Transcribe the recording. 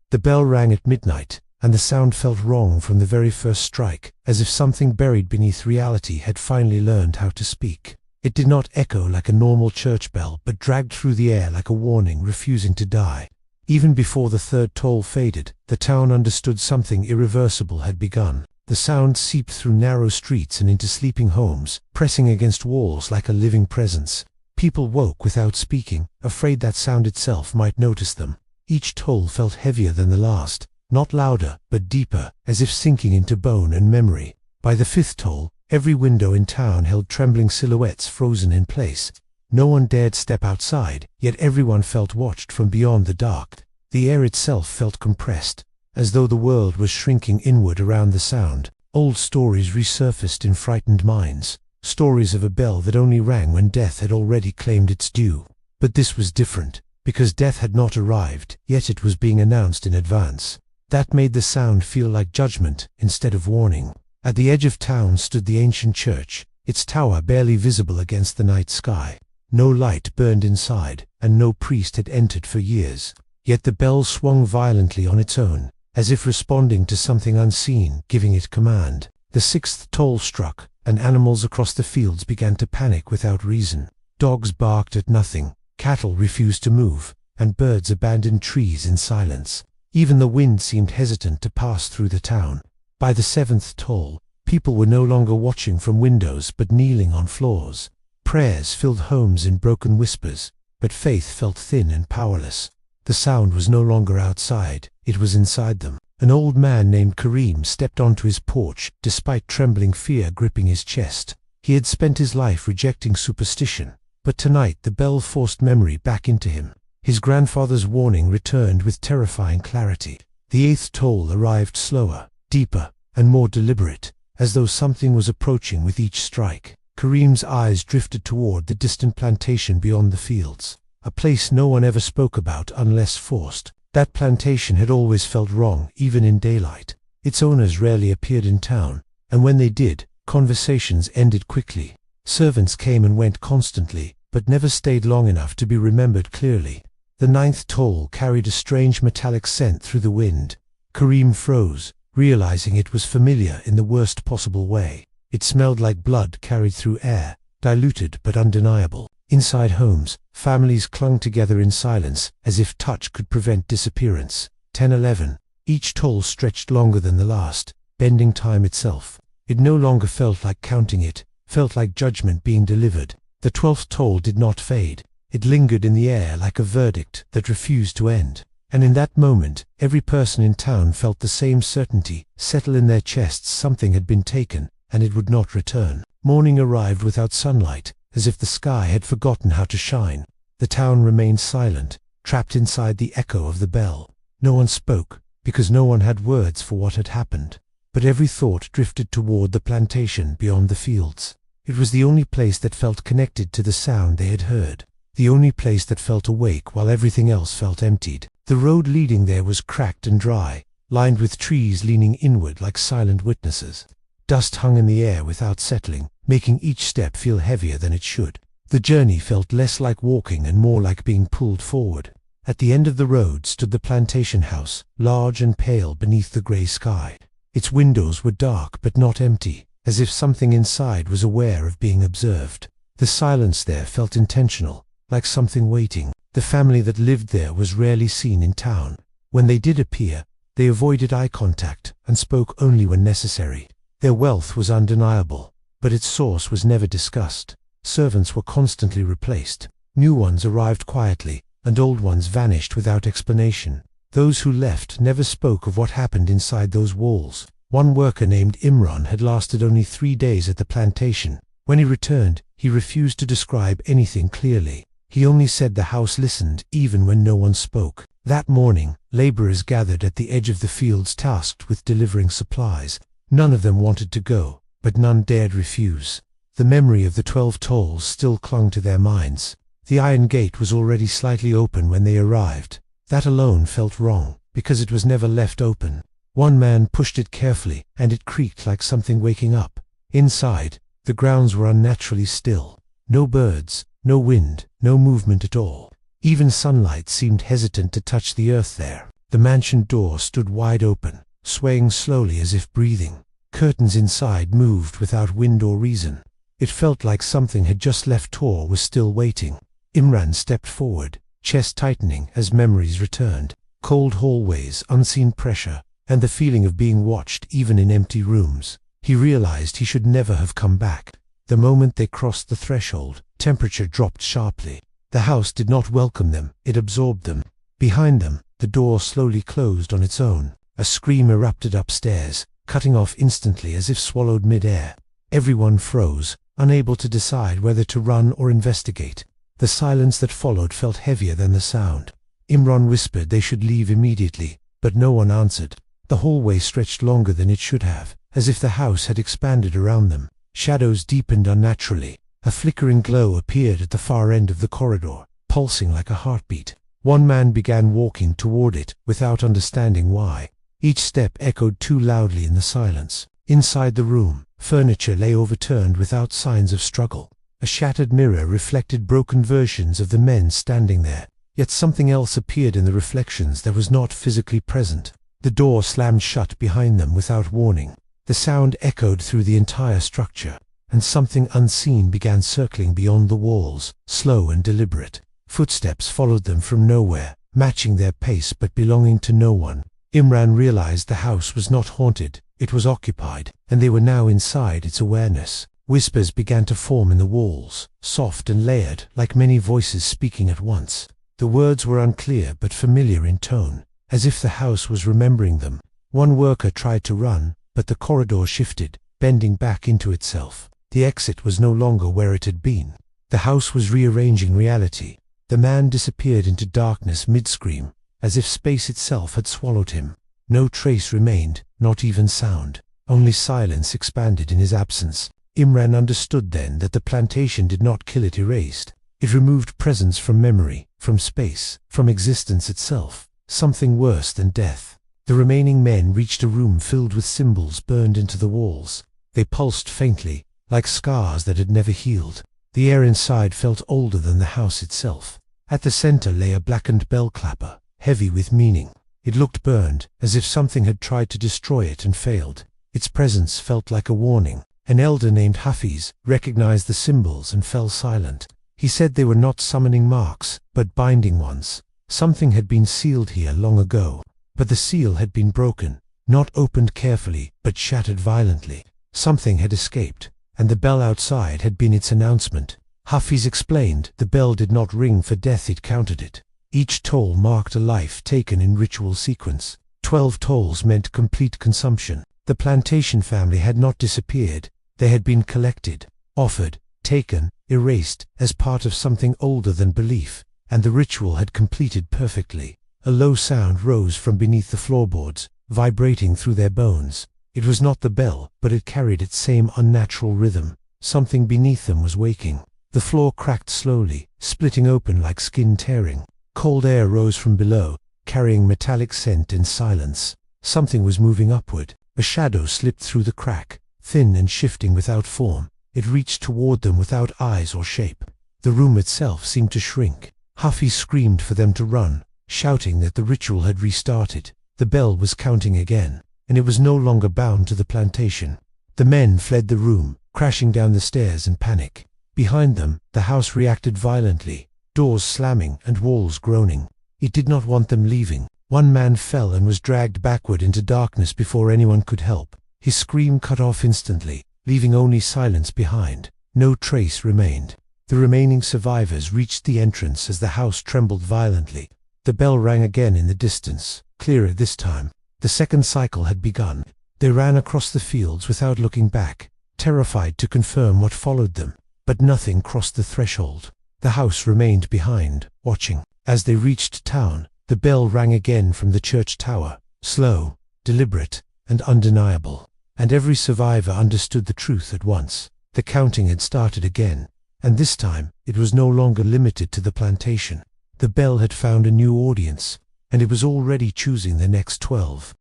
The bell rang at midnight, and the sound felt wrong from the very first strike, as if something buried beneath reality had finally learned how to speak. It did not echo like a normal church bell, but dragged through the air like a warning refusing to die. Even before the third toll faded, the town understood something irreversible had begun. The sound seeped through narrow streets and into sleeping homes, pressing against walls like a living presence. People woke without speaking, afraid that sound itself might notice them. Each toll felt heavier than the last, not louder, but deeper, as if sinking into bone and memory. By the fifth toll, every window in town held trembling silhouettes frozen in place. No one dared step outside, yet everyone felt watched from beyond the dark. The air itself felt compressed, as though the world was shrinking inward around the sound. Old stories resurfaced in frightened minds, stories of a bell that only rang when death had already claimed its due. But this was different, because death had not arrived, yet it was being announced in advance. That made the sound feel like judgment instead of warning. At the edge of town stood the ancient church, its tower barely visible against the night sky. No light burned inside, and no priest had entered for years. Yet the bell swung violently on its own, as if responding to something unseen, giving it command. The sixth toll struck, and animals across the fields began to panic without reason. Dogs barked at nothing, cattle refused to move, and birds abandoned trees in silence. Even the wind seemed hesitant to pass through the town. By the seventh toll, people were no longer watching from windows but kneeling on floors. Prayers filled homes in broken whispers, but faith felt thin and powerless. The sound was no longer outside, it was inside them. An old man named Karim stepped onto his porch, despite trembling fear gripping his chest. He had spent his life rejecting superstition, but tonight the bell forced memory back into him. His grandfather's warning returned with terrifying clarity. The eighth toll arrived slower, deeper, and more deliberate, as though something was approaching with each strike. Karim's eyes drifted toward the distant plantation beyond the fields, a place no one ever spoke about unless forced. That plantation had always felt wrong, even in daylight. Its owners rarely appeared in town, and when they did, conversations ended quickly. Servants came and went constantly, but never stayed long enough to be remembered clearly. The ninth toll carried a strange metallic scent through the wind. Karim froze, realizing it was familiar in the worst possible way. It smelled like blood carried through air, diluted but undeniable. Inside homes, families clung together in silence, as if touch could prevent disappearance. 10-11. Each toll stretched longer than the last, bending time itself. It no longer felt like counting it, felt like judgment being delivered. The 12th toll did not fade. It lingered in the air like a verdict that refused to end. And in that moment, every person in town felt the same certainty settle in their chests: something had been taken, and it would not return. Morning arrived without sunlight, as if the sky had forgotten how to shine. The town remained silent, trapped inside the echo of the bell. No one spoke, because no one had words for what had happened. But every thought drifted toward the plantation beyond the fields. It was the only place that felt connected to the sound they had heard. The only place that felt awake while everything else felt emptied. The road leading there was cracked and dry, lined with trees leaning inward like silent witnesses. Dust hung in the air without settling, making each step feel heavier than it should. The journey felt less like walking and more like being pulled forward. At the end of the road stood the plantation house, large and pale beneath the grey sky. Its windows were dark but not empty, as if something inside was aware of being observed. The silence there felt intentional, like something waiting. The family that lived there was rarely seen in town. When they did appear, they avoided eye contact and spoke only when necessary. Their wealth was undeniable, but its source was never discussed. Servants were constantly replaced. New ones arrived quietly, and old ones vanished without explanation. Those who left never spoke of what happened inside those walls. One worker named Imran had lasted only 3 days at the plantation. When he returned, he refused to describe anything clearly. He only said the house listened even when no one spoke. That morning, laborers gathered at the edge of the fields tasked with delivering supplies. None of them wanted to go, but none dared refuse. The memory of the 12 tolls still clung to their minds. The iron gate was already slightly open when they arrived. That alone felt wrong, because it was never left open. One man pushed it carefully, and it creaked like something waking up. Inside, the grounds were unnaturally still. No birds, no wind, no movement at all. Even sunlight seemed hesitant to touch the earth there. The mansion door stood wide open, swaying slowly as if breathing. Curtains inside moved without wind or reason. It felt like something had just left or was still waiting. Imran stepped forward, chest tightening as memories returned. Cold hallways, unseen pressure, and the feeling of being watched even in empty rooms. He realized he should never have come back. The moment they crossed the threshold, temperature dropped sharply. The house did not welcome them, it absorbed them. Behind them, the door slowly closed on its own. A scream erupted upstairs, cutting off instantly as if swallowed mid-air. Everyone froze, unable to decide whether to run or investigate. The silence that followed felt heavier than the sound. Imran whispered they should leave immediately, but no one answered. The hallway stretched longer than it should have, as if the house had expanded around them. Shadows deepened unnaturally. A flickering glow appeared at the far end of the corridor, pulsing like a heartbeat. One man began walking toward it, without understanding why. Each step echoed too loudly in the silence. Inside the room, furniture lay overturned without signs of struggle. A shattered mirror reflected broken versions of the men standing there. Yet something else appeared in the reflections that was not physically present. The door slammed shut behind them without warning. The sound echoed through the entire structure, and something unseen began circling beyond the walls, slow and deliberate. Footsteps followed them from nowhere, matching their pace but belonging to no one. Imran realized the house was not haunted, it was occupied, and they were now inside its awareness. Whispers began to form in the walls, soft and layered, like many voices speaking at once. The words were unclear but familiar in tone, as if the house was remembering them. One worker tried to run, but the corridor shifted, bending back into itself. The exit was no longer where it had been. The house was rearranging reality. The man disappeared into darkness mid-scream, as if space itself had swallowed him. No trace remained, not even sound. Only silence expanded in his absence. Imran understood then that the plantation did not kill it erased. It removed presence from memory, from space, from existence itself. Something worse than death. The remaining men reached a room filled with symbols burned into the walls. They pulsed faintly, like scars that had never healed. The air inside felt older than the house itself. At the center lay a blackened bell clapper, heavy with meaning. It looked burned, as if something had tried to destroy it and failed. Its presence felt like a warning. An elder named Hafiz recognized the symbols and fell silent. He said they were not summoning marks, but binding ones. Something had been sealed here long ago, but the seal had been broken, not opened carefully, but shattered violently. Something had escaped, and the bell outside had been its announcement. Hafiz explained the bell did not ring for death, it counted it. Each toll marked a life taken in ritual sequence. 12 tolls meant complete consumption. The plantation family had not disappeared. They had been collected, offered, taken, erased, as part of something older than belief, and the ritual had completed perfectly. A low sound rose from beneath the floorboards, vibrating through their bones. It was not the bell, but it carried its same unnatural rhythm. Something beneath them was waking. The floor cracked slowly, splitting open like skin tearing. Cold air rose from below, carrying metallic scent in silence. Something was moving upward. A shadow slipped through the crack, thin and shifting without form. It reached toward them without eyes or shape. The room itself seemed to shrink. Hafiz screamed for them to run, shouting that the ritual had restarted. The bell was counting again, and it was no longer bound to the plantation. The men fled the room, crashing down the stairs in panic. Behind them, the house reacted violently, doors slamming and walls groaning. It did not want them leaving. One man fell and was dragged backward into darkness before anyone could help. His scream cut off instantly, leaving only silence behind. No trace remained. The remaining survivors reached the entrance as the house trembled violently. The bell rang again in the distance, clearer this time. The second cycle had begun. They ran across the fields without looking back, terrified to confirm what followed them. But nothing crossed the threshold. The house remained behind, watching. As they reached town, the bell rang again from the church tower, slow, deliberate, and undeniable. And every survivor understood the truth at once. The counting had started again, and this time it was no longer limited to the plantation. The bell had found a new audience, and it was already choosing the next 12.